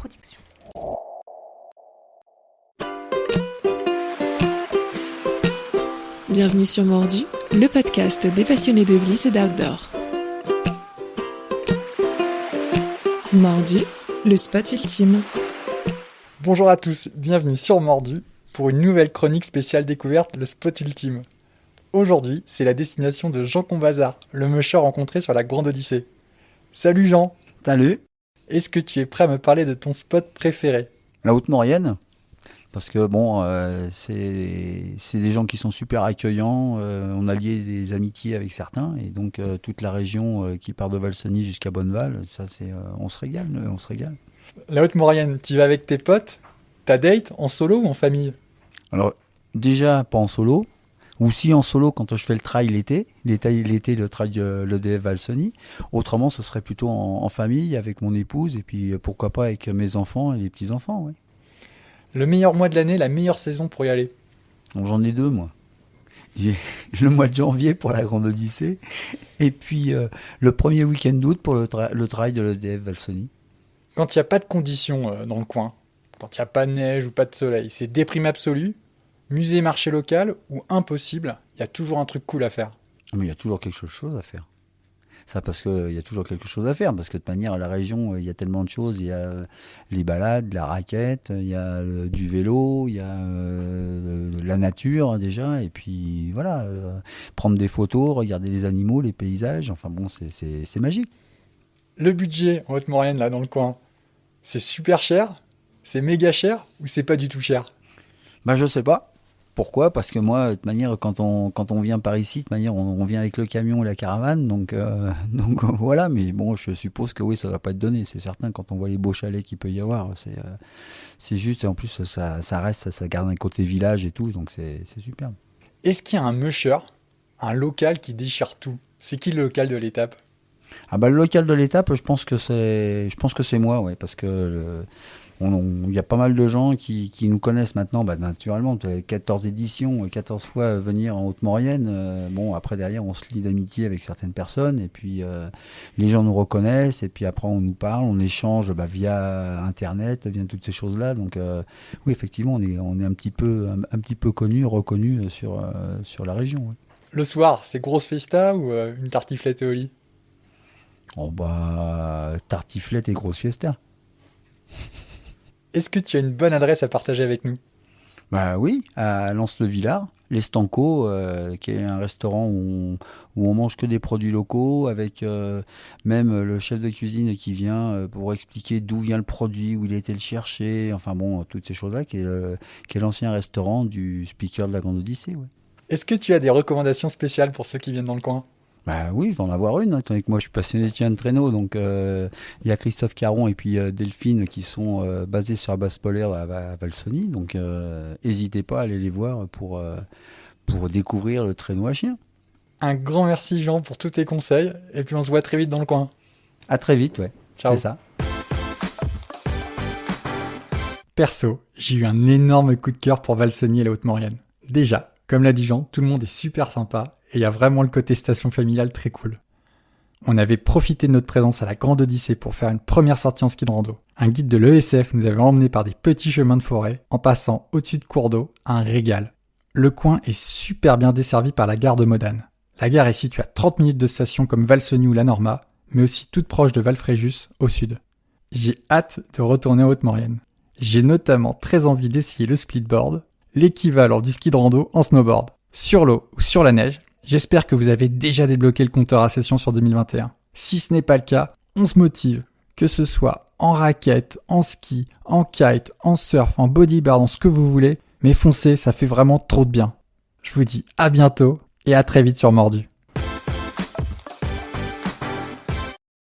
Production. Bienvenue sur Mordu, le podcast des passionnés de glisse et d'outdoor. Mordu, le spot ultime. Bonjour à tous, bienvenue sur Mordu pour une nouvelle chronique spéciale découverte, le spot ultime. Aujourd'hui, c'est la destination de Jean Combazard, le musher rencontré sur la Grande Odyssée. Salut Jean. Salut. Est-ce que tu es prêt à me parler de ton spot préféré ? La Haute-Maurienne, parce que c'est des gens qui sont super accueillants, on a lié des amitiés avec certains, et donc toute la région qui part de Valseny jusqu'à Bonneval, ça on se régale. La Haute-Maurienne, tu y vas avec tes potes ? Ta date, en solo ou en famille ? Alors déjà pas en solo, ou si en solo quand je fais le trail l'été, le trail de l'EDF Valseny. Autrement, ce serait plutôt en famille, avec mon épouse, et puis pourquoi pas avec mes enfants et les petits-enfants. Ouais. Le meilleur mois de l'année, la meilleure saison pour y aller ? Donc, j'en ai deux, moi. J'ai le mois de janvier pour la Grande Odyssée, et puis le premier week-end d'août pour le trail de l'EDF Valseny. Quand il n'y a pas de conditions dans le coin, quand il n'y a pas de neige ou pas de soleil, c'est déprime absolue, musée, marché local ou impossible, il y a toujours un truc cool à faire. Mais il y a toujours quelque chose à faire. Ça, parce qu'il y a toujours quelque chose à faire, parce que de toute manière, à la région, il y a tellement de choses. Il y a les balades, la raquette, il y a du vélo, il y a la nature déjà, et puis voilà, prendre des photos, regarder les animaux, les paysages, enfin bon, c'est magique. Le budget en Haute-Maurienne, là, dans le coin, c'est super cher ? C'est méga cher ou c'est pas du tout cher ? Je sais pas. Pourquoi ? Parce que moi, de toute manière, quand on vient par ici, de toute manière, on vient avec le camion et la caravane, donc voilà. Mais bon, je suppose que oui, ça va pas être donné, c'est certain. Quand on voit les beaux chalets qu'il peut y avoir, c'est juste. Et en plus, ça reste, ça garde un côté village et tout, donc c'est superbe. Est-ce qu'il y a un musher, un local qui déchire tout ? C'est qui le local de l'étape ? Le local de l'étape, je pense que c'est moi, ouais, parce que il y a pas mal de gens qui nous connaissent maintenant, naturellement, 14 éditions, 14 fois venir en Haute-Maurienne. Après derrière, on se lie d'amitié avec certaines personnes, et puis les gens nous reconnaissent, et puis après on nous parle, on échange via Internet, via toutes ces choses-là. Donc oui, effectivement, on est un petit peu reconnu sur la région. Ouais. Le soir, c'est grosse fiesta ou une tartiflette au lit ? Tartiflette et grosse fiesta. Est-ce que tu as une bonne adresse à partager avec nous ? Oui, à Lens-le-Villard, l'Estanco, qui est un restaurant où on mange que des produits locaux, avec même le chef de cuisine qui vient pour expliquer d'où vient le produit, où il a été le chercher, enfin bon, toutes ces choses-là, qui est l'ancien restaurant du speaker de la Grande Odyssée. Ouais. Est-ce que tu as des recommandations spéciales pour ceux qui viennent dans le coin ? Oui, je vais en avoir une, étant donné que moi je suis passionné de chien de traîneau, donc il y a Christophe Caron et puis Delphine qui sont basés sur la base polaire à Valseny, donc n'hésitez pas à aller les voir pour découvrir le traîneau à chien. Un grand merci Jean pour tous tes conseils, et puis on se voit très vite dans le coin. À très vite, ouais. Ciao. C'est ça. Perso, j'ai eu un énorme coup de cœur pour Valseny et la Haute-Maurienne. Déjà, comme l'a dit Jean, tout le monde est super sympa, et il y a vraiment le côté station familiale très cool. On avait profité de notre présence à la Grande Odyssée pour faire une première sortie en ski de rando. Un guide de l'ESF nous avait emmenés par des petits chemins de forêt, en passant au-dessus de cours d'eau, un régal. Le coin est super bien desservi par la gare de Modane. La gare est située à 30 minutes de station comme Valseny ou la Norma, mais aussi toute proche de Valfréjus, au sud. J'ai hâte de retourner en Haute-Maurienne. J'ai notamment très envie d'essayer le splitboard, l'équivalent du ski de rando en snowboard. Sur l'eau ou sur la neige, j'espère que vous avez déjà débloqué le compteur à session sur 2021. Si ce n'est pas le cas, on se motive. Que ce soit en raquette, en ski, en kite, en surf, en bodyboard, en ce que vous voulez, mais foncez, ça fait vraiment trop de bien. Je vous dis à bientôt et à très vite sur Mordu.